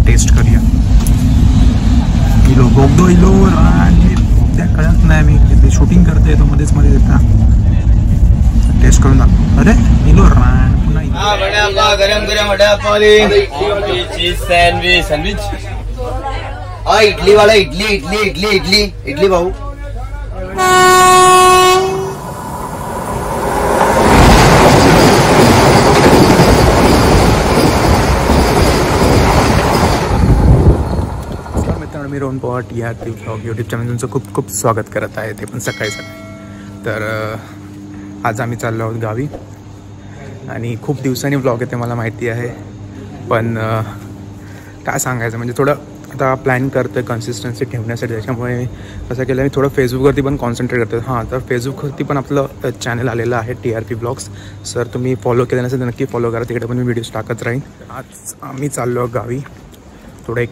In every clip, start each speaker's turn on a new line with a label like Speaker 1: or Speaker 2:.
Speaker 1: Taste करूया. इलो बोगदो इलो आणि त्या कळत नाही मी ते शूटिंग करते तो मध्येच मध्ये येतात. टेस्ट करून दाखव. अरे इलो रान पुन्हा
Speaker 2: गरम गरम चीज सैंडविच इडली वाला इडली इडली इडली इडली इडली भाऊ.
Speaker 1: मित्रांनो, मी Rohan Pawar TRP vlog YouTube channel तुमचं खूप खूप स्वागत करत आहे, ते पण सकाळी सकाळी. तर आज आम्ही चाललो आहोत गावी आणि खूप दिवसांनी व्लॉग येते मला माहिती आहे, पण काय सांगायचं म्हणजे थोडं आता प्लॅन करतो आहे कन्सिस्टन्सी ठेवण्यासाठी. त्याच्यामुळे कसं केलं मी थोडं फेसबुकवरती पण कॉन्सन्ट्रेट करतो. हां, तर फेसबुकवरती पण आपलं चॅनल आलेलं आहे TRP व्लॉग्स. सर तुम्ही फॉलो केलं नसेल तर नक्की फॉलो करा, तिकडे पण मी व्हिडिओज टाकत राहीन. आज आम्ही चाललो गावी. थोडं एक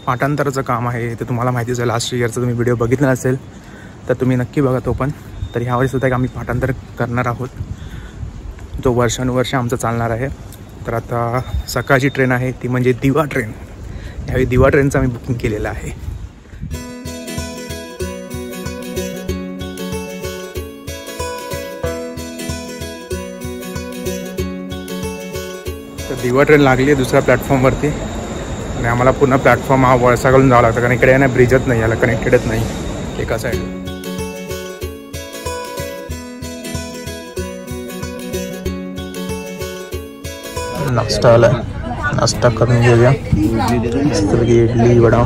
Speaker 1: पाठांतराचं काम आहे, ते तुम्हाला माहितीच आहे. लास्ट इयरचा तुम्ही व्हिडिओ बघितला नसेल तर तुम्ही नक्की बघा तो पण. तर ह्यावेळीसुद्धा एक आम्ही पाठांतर करणार आहोत, जो वर्षानुवर्ष आमचं चालणार आहे. तर आता सकाळची ट्रेन आहे ती म्हणजे दिवा ट्रेन. ह्यावेळी दिवा ट्रेनचं आम्ही बुकिंग केलेलं आहे. तर दिवा ट्रेन लागली आहे दुसऱ्या प्लॅटफॉर्मवरती आणि आम्हाला पुन्हा प्लॅटफॉर्म हा वळसाकडून जावं लागतं, कारण इकडे आहे ना ब्रिजच नाही, याला कनेक्टेडच नाही एका साईड. नाश्ता आला, नाश्ता करून घेऊया. मस्तपैकी इडली वडा,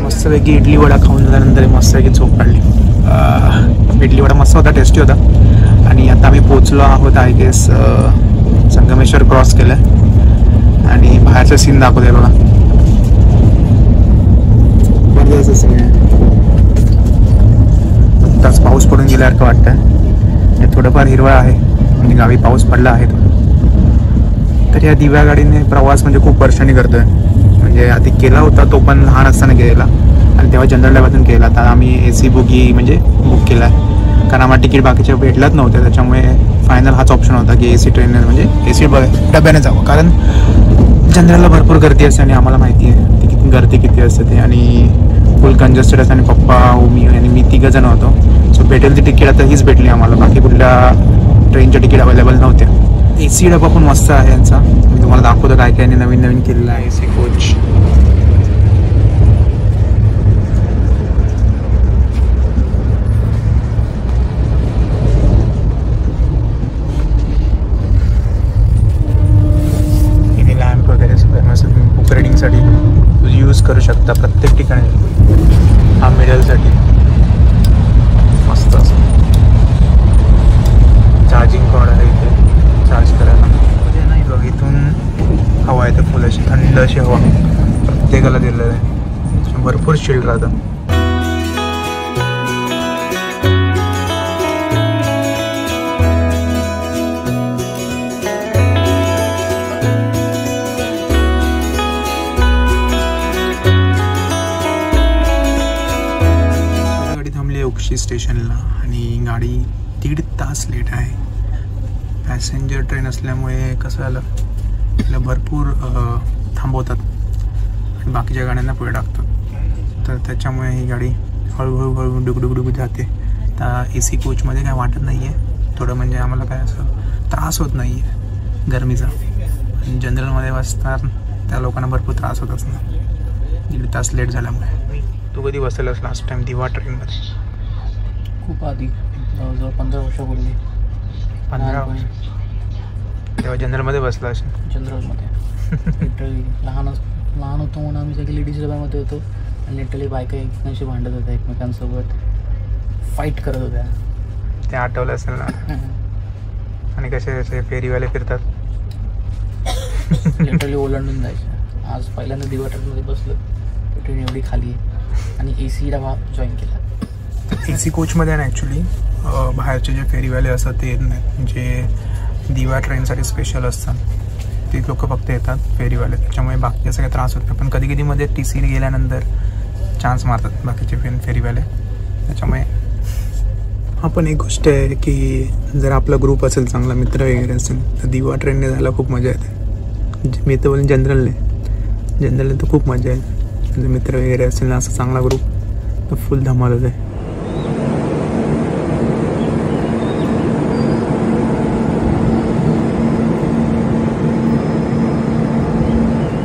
Speaker 1: मस्तपैकी इडली वडा खाऊन झाल्यानंतर मस्तपैकी झोप काढली. इडली वडा मस्त होता, टेस्टी होता. आणि आता आम्ही पोचलो आहोत आय गेस संगमेश्वर क्रॉस केलं आणि बाहेरचं सीन दाखवते बघा. आत्ताच पाऊस पडून गेल्यासारखं वाटतं. थोडंफार हिरवळ आहे म्हणजे गावी पाऊस पडला आहे. तर या दिव्या गाडीने प्रवास म्हणजे खूप वर्षांनी करतो आहे. म्हणजे आधी केला होता तो पण लहान असताना गेलेला आणि तेव्हा जनरल डब्यातून केला. आता आम्ही AC बोगी म्हणजे बुक केला आहे, कारण आम्हाला तिकीट बाकीच्या भेटलाच नव्हत्या. त्याच्यामुळे फायनल हाच ऑप्शन होता की AC ट्रेनने म्हणजे AC डब्याने जावं, कारण जनरलला भरपूर गर्दी असते आणि आम्हाला माहिती आहे ती किती गर्दी किती असते ते. आणि फुल कंजेस्टेड असते आणि पप्पा मी आणि मी 3 जण होतो. सो भेटेल ती तिकीट आता हीच भेटली आम्हाला, बाकी कुठल्या ट्रेनच्या तिकीट अवेलेबल नव्हत्या. AC डबा पण मस्त आहे यांचा, मी तुम्हाला दाखवतो काय काय नवीन नवीन केलेलं आहे. AC कोच इथे लॅम्प वगैरे सगळं मस्त बुक रेडिंगसाठी यूज करू शकता प्रत्येक ठिकाणी. हा मिडलसाठी मस्त असं चार्जिंग कॉर्ड आहे इथे चार्ज करायला. म्हणजे नाही बघ, इथून हवा आहे तर फुल अशी थंड अशी हवा प्रत्येकाला दिलेलं आहे. भरपूर चिल्ड राहतं. गाडी थांबली आहे उक्षी स्टेशनला आणि गाडी 1.5 तास लेट आहे. पॅसेंजर ट्रेन असल्यामुळे कसं झालं, तिला भरपूर थांबवतात आणि बाकीच्या गाड्यांना पुढे टाकतात. तर त्याच्यामुळे ही गाडी हळूहळू हळू डुकडुकडुक जाते. तर AC कोचमध्ये काय वाटत नाही आहे, थोडं म्हणजे आम्हाला काय असं त्रास होत नाही आहे गरमीचा. आणि जनरलमध्ये बसतात त्या लोकांना भरपूर त्रास होत असणार 1.5 तास लेट झाल्यामुळे. तू कधी बसलेलास लास्ट टाईम दिवा ट्रेनमध्ये?
Speaker 3: खूप आधी, जवळजवळ 15 वर्षापूर्वी.
Speaker 1: 15 वर्ष? तेव्हा जनरलमध्ये बसला असेल?
Speaker 3: जनरलमध्ये लिटरली लहान होतो म्हणून आम्ही सगळे लेडीज डब्यामध्ये होतो आणि लिटरली बायका एकमेकांशी भांडत होत्या, एकमेकांसोबत फाईट करत होत्या.
Speaker 1: ते आठवलं असेल ना. आणि कसे कसे फेरीवाले फिरतात
Speaker 3: लिटरली ओलांडून जायचं. आज पहिल्यांदा दिवा ट्रेनमध्ये बसलो, ट्रेन एवढी खाली आहे आणि AC डबा जॉईन केला.
Speaker 1: AC कोचमध्ये ना ॲक्च्युली बाहेरचे जे फेरीवाले असतात ते येत नाहीत, जे दिवा ट्रेनसाठी स्पेशल असतात ते लोक फक्त येतात फेरीवाले. त्याच्यामुळे बाकी असं काही त्रास होत नाही. पण कधी कधीमध्ये TC गेल्यानंतर चान्स मारतात बाकीचे फेरीवाले. त्याच्यामुळे हा पण एक गोष्ट आहे की जर आपला ग्रुप असेल, चांगला मित्र वगैरे असेल तर दिवा ट्रेनने जायला खूप मजा येते. मी तर बोलेन जनरलने जनरली तर खूप मजा आहे. जर मित्र वगैरे असेल ना असा चांगला ग्रुप तर फुल धमाल होते.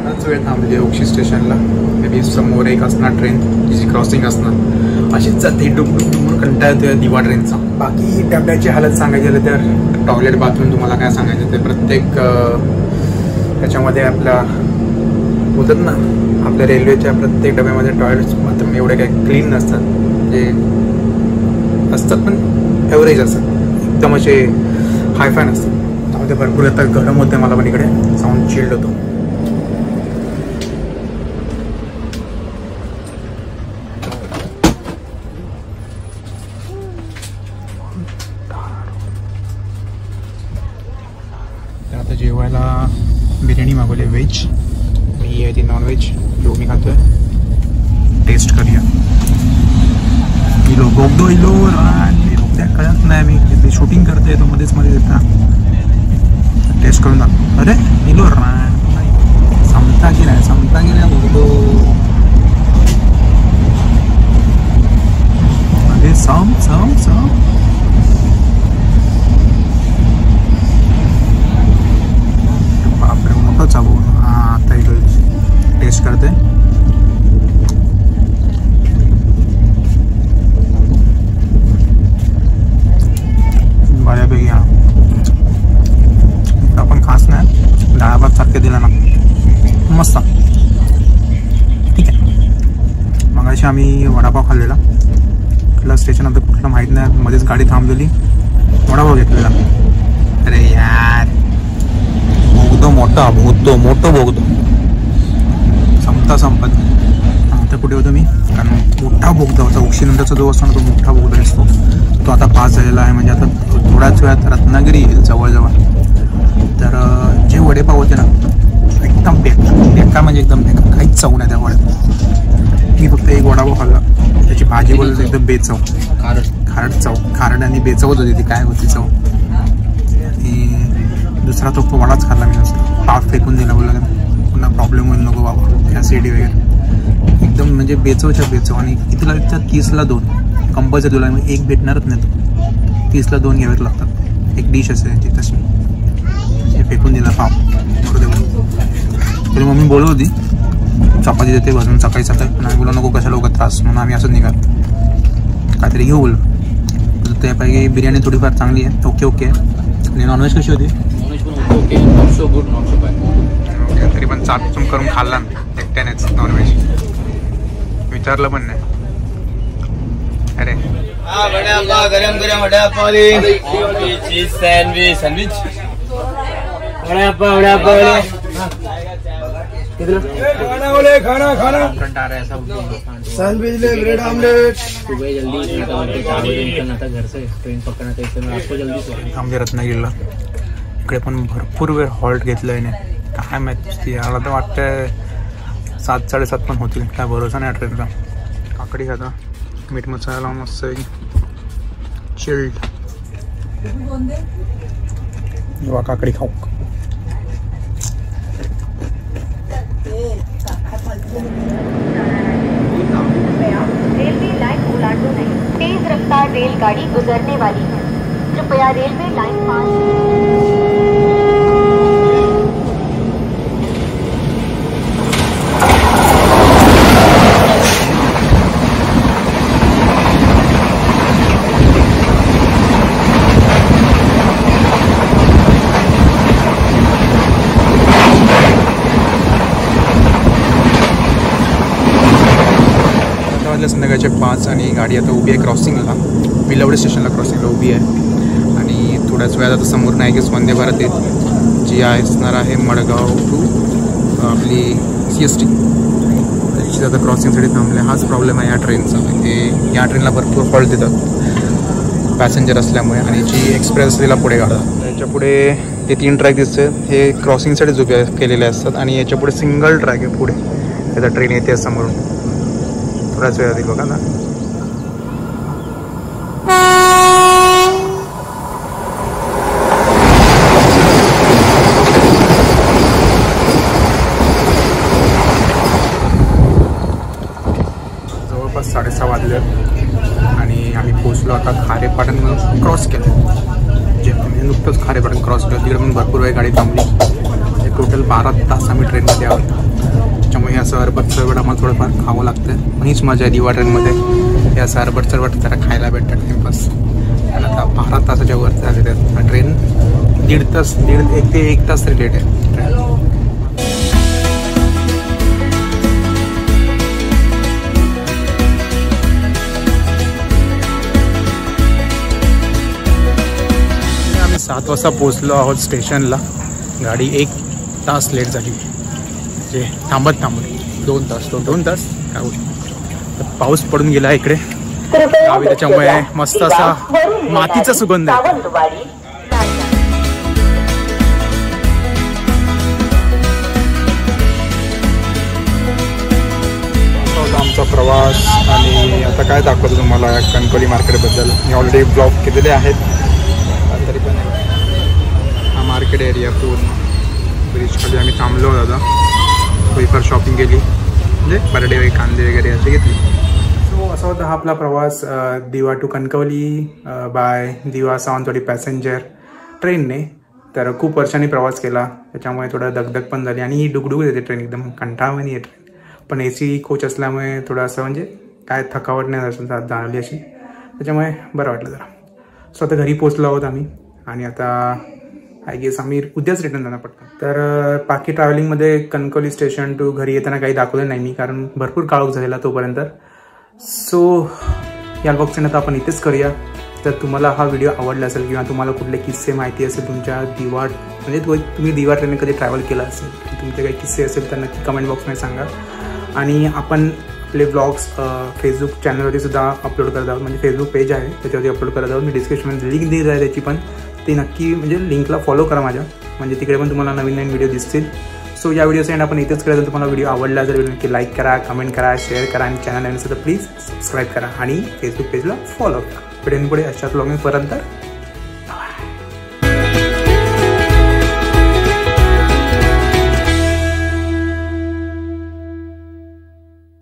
Speaker 1: बराच वेळ थांबली ओक्षी स्टेशनला. मे बी समोर एक असणार ट्रेन जिची क्रॉसिंग असणार. अशीच जाते डुंबून कंटाळा येतो या दिवा ट्रेनचा. बाकी डब्याची हालत सांगायची झालं तर टॉयलेट बाथरूम तुम्हाला काय सांगायचं ते प्रत्येक त्याच्यामध्ये आपल्या होतात ना आपल्या रेल्वेच्या प्रत्येक डब्यामध्ये टॉयलेट्स बाथरूम एवढे काही क्लीन नसतात. म्हणजे असतात पण ॲव्हरेज असतात एकदम असे हायफाय नसतात. त्यामध्ये भरपूर आता गरम होते मला पण इकडे साऊंड चिल्ड होतो. आता जेवायला बिर्याणी मागवली व्हेज. मी आहे ती नॉनव्हेज जो मी खातोय. टेस्ट करूया. इलो बोगदो इलो त्या कळत नाही मी ते शूटिंग करते तो मध्येच येतात. टेस्ट करून दाखव. अरे इलो संपता गेला बोगदो. अरे सम बापरे मोठाच आहे. हां आता इलो टेस्ट करते. बऱ्यापैकी हा आपण खास नाही डाळ भात सारखे दिला ना मस्त. ठीक आहे. मगाशी आम्ही वडापाव खाल्लेला. कुठलं स्टेशन आता कुठलं माहीत नाही. मध्येच गाडी थांबलेली वडापाव घेतलेला. अरे यार बोगदो मोठं बोगदो संपत नाही. आता कुठे होतो मी कारण मोठा बोगदा होता ओक्षीनंतरचा जो असतो ना तो मोठा बोगदा असतो तो आता पास झालेला आहे. म्हणजे आता थोड्याच वेळात रत्नागिरी येईल जवळजवळ. तर जे वडेपाव होते ना एकदम बेकार म्हणजे एकदम बेकार. काहीच चव नाही त्या वड्यात. मी फक्त एक वडापाव खाल्ला. त्याची भाजी बोलत एकदम बेचव खारट आणि बेचवच होती ती. काय होती चव. आणि दुसरा तो वडाच खाल्ला मी नुसता. पाव फेकून दिला. बोलला पुन्हा प्रॉब्लेम होईल नको बाबा ॲसिडिटी वगैरे. एकदम म्हणजे बेचव. आणि कितीला विकतात 30ला 2 कंपल्सरी. तुला एक भेटणारच नाही तो 30ला 2 घ्यावेच लागतात. एक डिश असेल ती तशी. हे फेकून दिला पाव बरोबर. तरी मम्मी बोलत होती चपाती देते भाजून सकाळी पण आम्ही बोललो नको कशा लोक त्रास म्हणून आम्ही असंच निघालो. काहीतरी घेऊ बोललो. त्यापैकी बिर्याणी थोडीफार चांगली आहे. ओके आणि नॉनव्हेज कशी होती. तरी पण चाचून करून खाल्ला ना एकट्यानेच नॉनव्हेज. विचारलं पण नाही. अरे
Speaker 2: गरम वडापाव चीज सँडविच खाना सैंडविच ले ब्रेड ऑमलेट.
Speaker 3: सुबह जल्दी घर से ट्रेन पकडना जल्दी.
Speaker 1: आमच्या रत्नागिरीला इकडे पण भरपूर वेळ हॉल्ट घेतलं आहे. काय माहिती याला तर वाटतंय 7-7:30 पण होतील. काय भरोसा नाही ट्रेनचा. काकडी खाता मीठ मसाला लावून मस्त चिल्ड. जेव्हा काकडी खाऊ.
Speaker 4: रेलवे लाइन उलाटो नहीं. तेज रफ्तार रेलगाड़ी गुजरने वाली है. कृपया रेलवे लाइन पास.
Speaker 1: संध्याकाळचे 5 आणि गाडी आता उभी आहे क्रॉसिंगला. विलवडे स्टेशनला क्रॉसिंगला उभी आहे. आणि थोड्याच वेळात आता समोर नाही की वंदे भारत येईल जी असणार आहे मडगाव टू आपली CST. त्याची आता क्रॉसिंगसाठी थांबले. हाच प्रॉब्लेम आहे या ट्रेनचा. म्हणजे या ट्रेनला भरपूर हॉल्ट देतात पॅसेंजर असल्यामुळे. आणि जी एक्सप्रेस तिला पुढे काढतात. याच्या पुढे हे 3 ट्रॅक दिसते हे क्रॉसिंगसाठीच उभे केलेले असतात. आणि याच्या पुढे सिंगल ट्रॅक आहे पुढे. त्याचा ट्रेन येते समोरून. थोड्याच वेळात बघा ना. वाजले आणि आम्ही पोचलो आता खारेपाटण क्रॉस केलं. जे म्हणजे नुकतंच खारेपाटण क्रॉस केलं. तिकडे पण भरपूर वेळ गाडी थांबली. म्हणजे टोटल 12 तास आम्ही ट्रेनमध्ये आहोत. त्याच्यामुळे असं सरबट सरबट आम्हाला थोडंफार खावं लागतं. पण हीच मजा आहे दिवा ट्रेनमध्ये. या सरबट सरबट जरा खायला भेटतात टाइमपास. आणि आता 12 तासाच्या वर झालेले आहेत. ट्रेन 1.5 तास 1 तास तरी लेट आहे ट्रेन. आम्ही 7 वाजता पोचलो आहोत स्टेशनला. गाडी 1 तास लेट झाली. म्हणजे थांबत 2 तास काय होतं. पाऊस पडून गेला इकडे गावी. त्याच्यामुळे मस्त असा मातीचा सुगंध आहे. आमचा प्रवास. आणि आता काय दाखवतो तुम्हाला कणकवली मार्केटबद्दल. मी ऑलरेडी ब्लॉग केलेले आहेत. तरी पण हा मार्केट एरिया पूर्ण ब्रिजखाली आम्ही थांबलो होतो. थोडीफार शॉपिंग केली. म्हणजे बर्डे कांदे वगैरे असे घेतले. सो असा होता हा आपला प्रवास दिवा टू कणकवली बाय दिवा सावंतवाडी पॅसेंजर ट्रेनने. तर खूप वर्षांनी प्रवास केला. त्याच्यामुळे थोडं दगदग पण झाली. आणि ही डुगडुग येते ट्रेन. एकदम कंटाळवाणी आहे ट्रेन. पण AC कोच असल्यामुळे थोडं असं म्हणजे काय थकावट नाही जाणवली अशी. त्याच्यामुळे बरं वाटलं जरा. सो आता घरी पोचलो आहोत आम्ही. आणि आता आय गेस आम्ही उद्याच रिटर्न जाणार पडतो. तर बाकी ट्रॅव्हलिंगमध्ये कणकवली स्टेशन टू घरी येताना काही दाखवलं नाही मी. कारण भरपूर काळोख झालेला तोपर्यंत. सो या ब्लॉगचं आता आपण इथेच करूया. तर तुम्हाला हा व्हिडिओ आवडला असेल किंवा तुम्हाला कुठले किस्से माहिती असेल तुमच्या दिवा म्हणजे तुम्ही दिवा ट्रेनने कधी ट्रॅव्हल केला असेल, तुमचे काही किस्से असेल तर नक्की कमेंट बॉक्समध्ये सांगा. आणि आपण आपले ब्लॉग्स फेसबुक चॅनलवरती सुद्धा अपलोड करत आहोत. म्हणजे फेसबुक पेज आहे त्याच्यावरती अपलोड करत आहोत. मी डिस्क्रिप्शनमध्ये लिंक दिली आहे त्याची. पण ते नक्की म्हणजे लिंकला फॉलो करा माझ्या. म्हणजे तिकडे पण तुम्हाला नवीन नवीन व्हिडिओ दिसतील. सो या व्हिडिओचा एंड आपण इथेच करायचं. तुम्हाला व्हिडिओ आवडला तर व्हिडिओ नक्की लाईक करा, कमेंट करा, शेअर करा. आणि चॅनल नवीन असेल तर प्लीज सबस्क्राईब करा आणि फेसबुक पेजला फॉलो करा. पुढे अशाच ब्लॉगिंग पर्यंत